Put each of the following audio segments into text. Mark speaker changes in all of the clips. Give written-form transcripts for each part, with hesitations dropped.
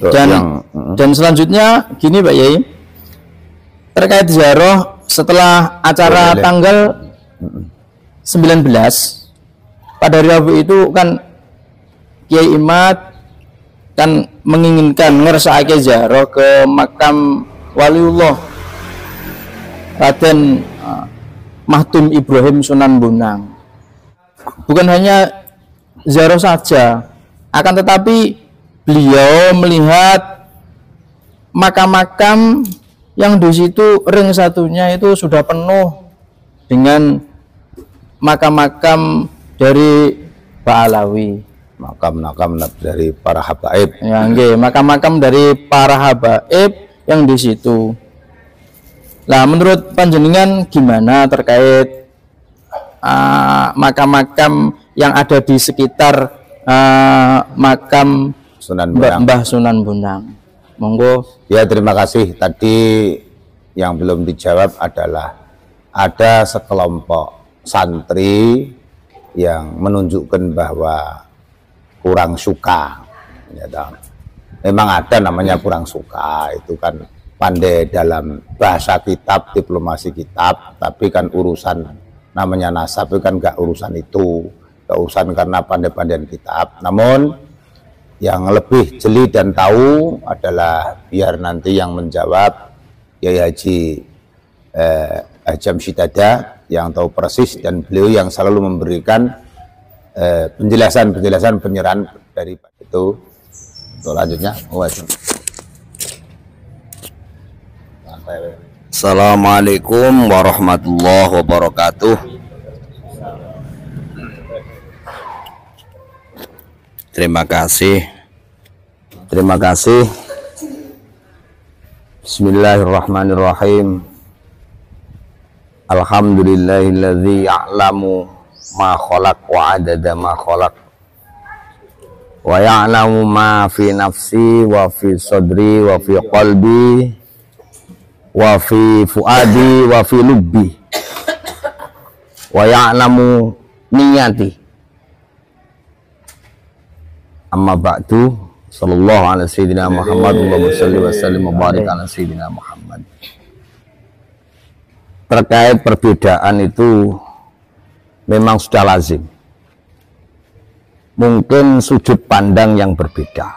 Speaker 1: Dan selanjutnya gini Pak Yai, terkait ziarah setelah acara tanggal 19 pada hari Rabu itu kan Kiai Imad kan menginginkan ngersake ziarah ke makam Waliullah Raden Mahdum Ibrahim Sunan Bonang. Bukan hanya ziarah saja, akan tetapi beliau melihat makam-makam yang di situ ring satunya itu sudah penuh dengan makam-makam dari Pak Alawi,
Speaker 2: makam-makam dari para habaib.
Speaker 1: Ya, makam-makam dari para habaib yang di situ. Nah, menurut panjenengan gimana terkait makam-makam yang ada di sekitar makam Mbah Sunan Bonang? Monggo.
Speaker 2: Ya, terima kasih. Tadi yang belum dijawab adalah ada sekelompok santri yang menunjukkan bahwa kurang suka. Ya, memang ada namanya kurang suka, itu kan pandai dalam bahasa kitab, diplomasi kitab, tapi kan urusan namanya nasab itu kan gak urusan itu, gak urusan karena pandai-pandaian kitab. Namun yang lebih jeli dan tahu adalah biar nanti yang menjawab Kiai Haji Jamshidada yang tahu persis, dan beliau yang selalu memberikan penjelasan penyerahan dari itu. Untuk lanjutnya,
Speaker 3: Assalamualaikum warahmatullahi wabarakatuh. Terima kasih. Bismillahirrahmanirrahim. Alhamdulillahilladzi ya'lamu ma khalaq wa adada ma khalaq wa ya'lamu ma fi nafsi wa fi sadri wa fi qalbi wa fi fuadi wa fi lubbi wa ya'lamu niyati. Amma ba'du, sallallahu alaihi sayyidina Muhammad wa sallallahu wa sallim wa barik ala sayyidina Muhammad. Terkait perbedaan itu memang sudah lazim. Mungkin sudut pandang yang berbeda.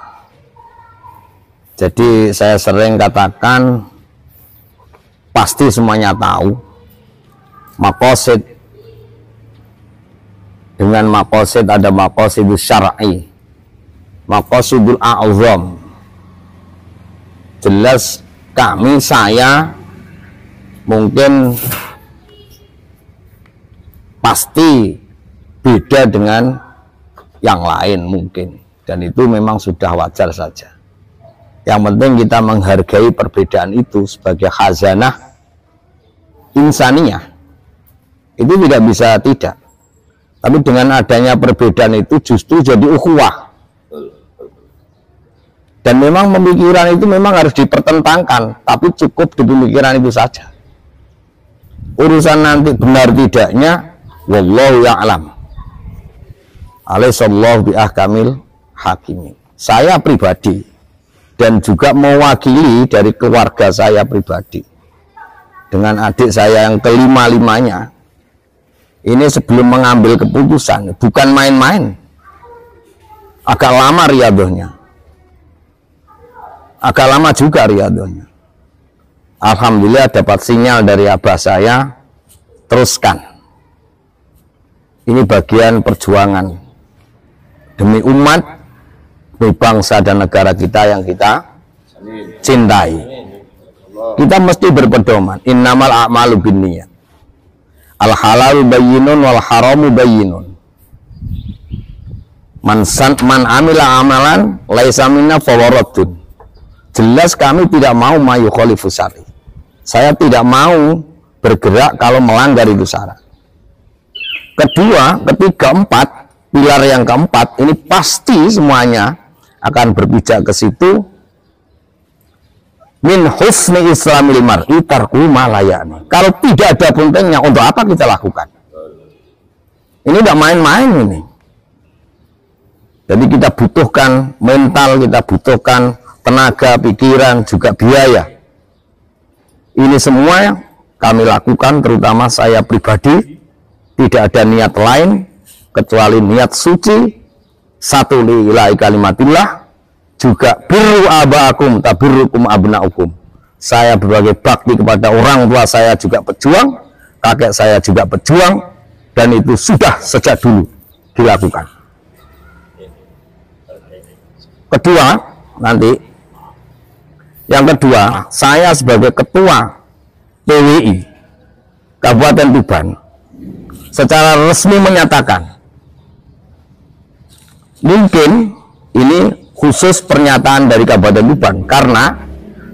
Speaker 3: Jadi saya sering katakan, pasti semuanya tahu maqasid. Dengan maqasid ada maqasidus syar'i, maqasidul a'zam. Jelas kami, saya mungkin pasti beda dengan yang lain mungkin, dan itu memang sudah wajar saja. Yang penting kita menghargai perbedaan itu sebagai khazanah insaniyah. Itu tidak bisa tidak. Tapi dengan adanya perbedaan itu justru jadi ukhuwah. Dan memang pemikiran itu memang harus dipertentangkan, tapi cukup di pemikiran itu saja. Urusan nanti benar tidaknya, wallahu ya'lam. Alaihissallahu bi'ahkamil hakimin. Saya pribadi dan juga mewakili dari keluarga saya pribadi dengan adik saya yang kelima-limanya, ini sebelum mengambil keputusan bukan main-main. Agak lama riadohnya, agak lama juga riadohnya. Alhamdulillah dapat sinyal dari abah saya, teruskan. Ini bagian perjuangan demi umat, demi bangsa dan negara kita yang kita cintai. Kita mesti berpedoman innamal a'malu binniyat. Al halalu bayyinun wal haramu bayyinun. Man amila amalan laisa minna fawaradun. Jelas kami tidak mau mayu khalifu syari. Saya tidak mau bergerak kalau melanggar itu syarat. Kedua, ketiga, empat, pilar yang keempat ini pasti semuanya akan berpijak ke situ. Min husni islamil mar'i tarku ma la ya'ni. Kalau tidak ada pentingnya, untuk apa kita lakukan? Ini tidak main-main ini. Jadi kita butuhkan mental, kita butuhkan tenaga, pikiran, juga biaya. Ini semua kami lakukan, terutama saya pribadi, tidak ada niat lain kecuali niat suci, satu lillahi kalimatillah, juga birru abaakum tabirrukum abnaukum. Saya berbagai bakti kepada orang tua saya juga pejuang, kakek saya juga pejuang, dan itu sudah sejak dulu dilakukan. Kedua, nanti yang kedua, saya sebagai ketua PWI Kabupaten Tuban secara resmi menyatakan, mungkin ini khusus pernyataan dari Kabupaten Tuban karena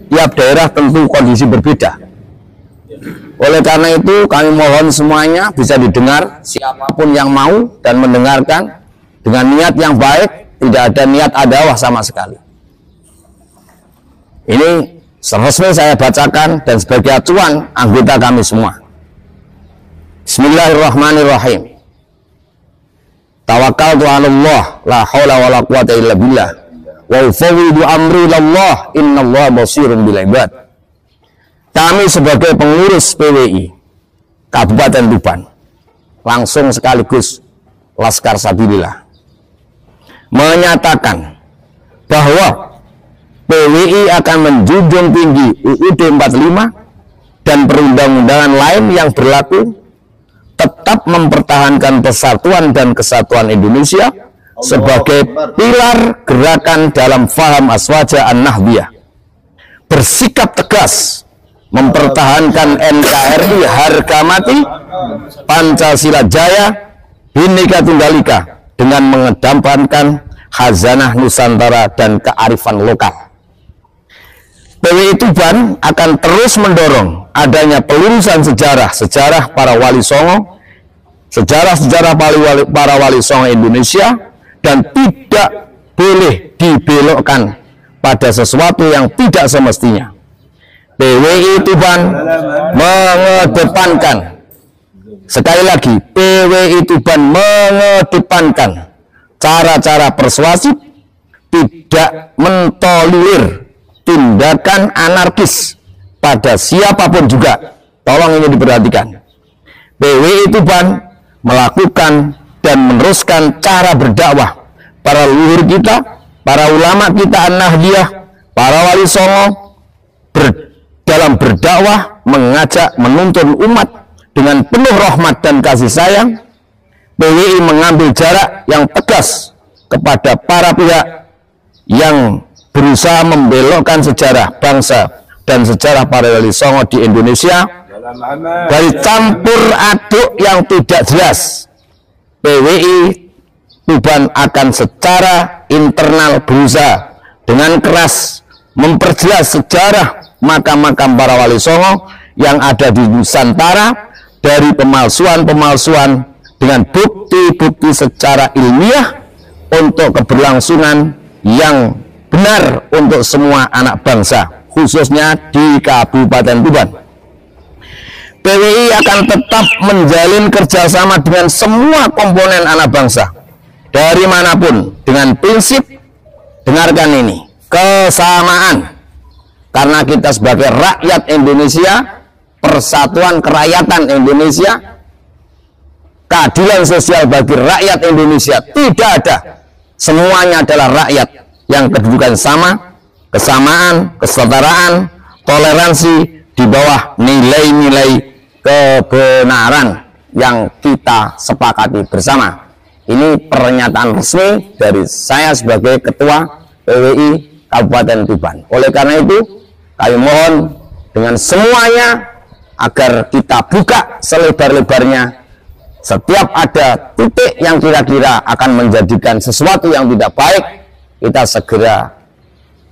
Speaker 3: tiap daerah tentu kondisi berbeda. Oleh karena itu kami mohon semuanya bisa didengar, siapapun yang mau dan mendengarkan dengan niat yang baik, tidak ada niat adawah sama sekali. Ini resmi saya bacakan dan sebagai acuan anggota kami semua. Bismillahirrahmanirrahim. Tawakkaltu 'ala Allah, la haula wala quwata illa billah. Wa ufawwidu amri ilallah, innallaha basirun bil ibad. Kami sebagai pengurus PWI Kabupaten Tuban, langsung sekaligus Laskar Sabilillah, menyatakan bahwa PWI akan menjunjung tinggi UUD 45 dan perundang-undangan lain yang berlaku, tetap mempertahankan persatuan dan kesatuan Indonesia sebagai pilar gerakan dalam faham Aswaja An-Nahdiyah, bersikap tegas mempertahankan NKRI harga mati, Pancasila Jaya, Bhinneka Tunggal Ika dengan mengedepankan khazanah Nusantara dan kearifan lokal. PWI Tuban akan terus mendorong adanya pelurusan sejarah para wali songo, sejarah para wali songo Indonesia, dan tidak boleh dibelokkan pada sesuatu yang tidak semestinya. PWI Tuban mengedepankan, sekali lagi, PWI Tuban mengedepankan cara-cara persuasif, tidak mentolerir tindakan anarkis pada siapapun juga. Tolong ini diperhatikan. PWI Tuban melakukan dan meneruskan cara berdakwah para leluhur kita, para ulama kita An-Nahdiyah, para wali songo, dalam berdakwah, mengajak, menuntun umat dengan penuh rahmat dan kasih sayang. PWI mengambil jarak yang tegas kepada para pihak yang berusaha membelokkan sejarah bangsa dan sejarah para wali songo di Indonesia dari campur aduk yang tidak jelas. PWI Tuban akan secara internal berusaha dengan keras memperjelas sejarah makam-makam para wali songo yang ada di Nusantara dari pemalsuan-pemalsuan dengan bukti-bukti secara ilmiah untuk keberlangsungan yang benar untuk semua anak bangsa, khususnya di Kabupaten Tuban. PWI akan tetap menjalin kerjasama dengan semua komponen anak bangsa dari manapun dengan prinsip, dengarkan ini, kesamaan. Karena kita sebagai rakyat Indonesia, persatuan kerakyatan Indonesia, keadilan sosial bagi rakyat Indonesia tidak ada. Semuanya adalah rakyat yang kedudukan sama, kesamaan, kesetaraan, toleransi di bawah nilai-nilai kebenaran yang kita sepakati bersama. Ini pernyataan resmi dari saya sebagai Ketua PWI Kabupaten Tuban. Oleh karena itu, kami mohon dengan semuanya agar kita buka selebar-lebarnya. Setiap ada titik yang kira-kira akan menjadikan sesuatu yang tidak baik, kita segera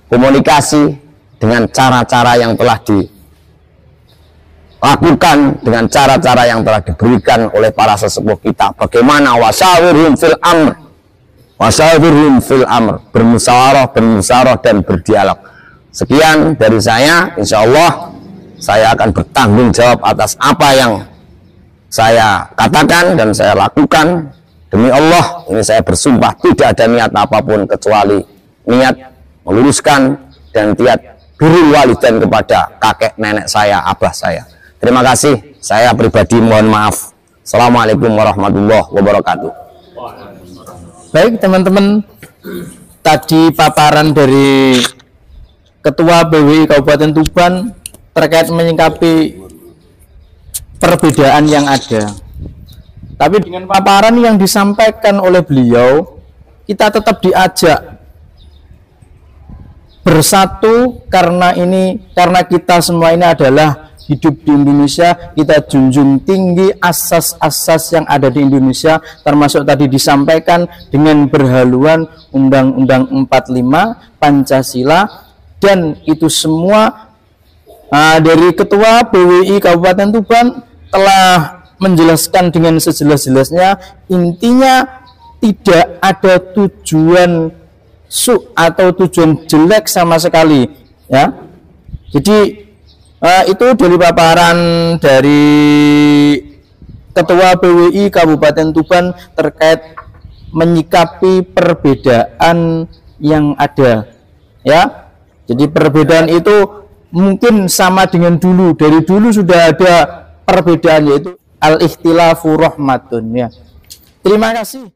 Speaker 3: komunikasi dengan cara-cara yang telah dilakukan, dengan cara-cara yang telah diberikan oleh para sesepuh kita. Bagaimana wasyawirhum fil amr, bermusyawarah dan berdialog. Sekian dari saya. Insya Allah saya akan bertanggung jawab atas apa yang saya katakan dan saya lakukan. Demi Allah, ini saya bersumpah tidak ada niat apapun kecuali niat meluruskan dan tiat birrul walidain kepada kakek nenek saya, abah saya. Terima kasih. Saya pribadi mohon maaf. Assalamualaikum warahmatullahi wabarakatuh.
Speaker 1: Baik teman-teman, tadi paparan dari Ketua BWI Kabupaten Tuban terkait menyikapi perbedaan yang ada. Tapi dengan paparan yang disampaikan oleh beliau, kita tetap diajak bersatu karena kita semua ini adalah hidup di Indonesia. Kita junjung tinggi asas-asas yang ada di Indonesia, termasuk tadi disampaikan dengan berhaluan Undang-Undang 45, Pancasila, dan itu semua dari Ketua BWI Kabupaten Tuban telah menjelaskan dengan sejelas-jelasnya. Intinya tidak ada tujuan atau tujuan jelek sama sekali, ya. Jadi itu dari paparan dari Ketua BWI Kabupaten Tuban terkait menyikapi perbedaan yang ada, ya. Jadi perbedaan itu mungkin sama dengan dulu, dari dulu sudah ada perbedaan, yaitu al-ikhtilafu rahmatun, ya. Terima kasih.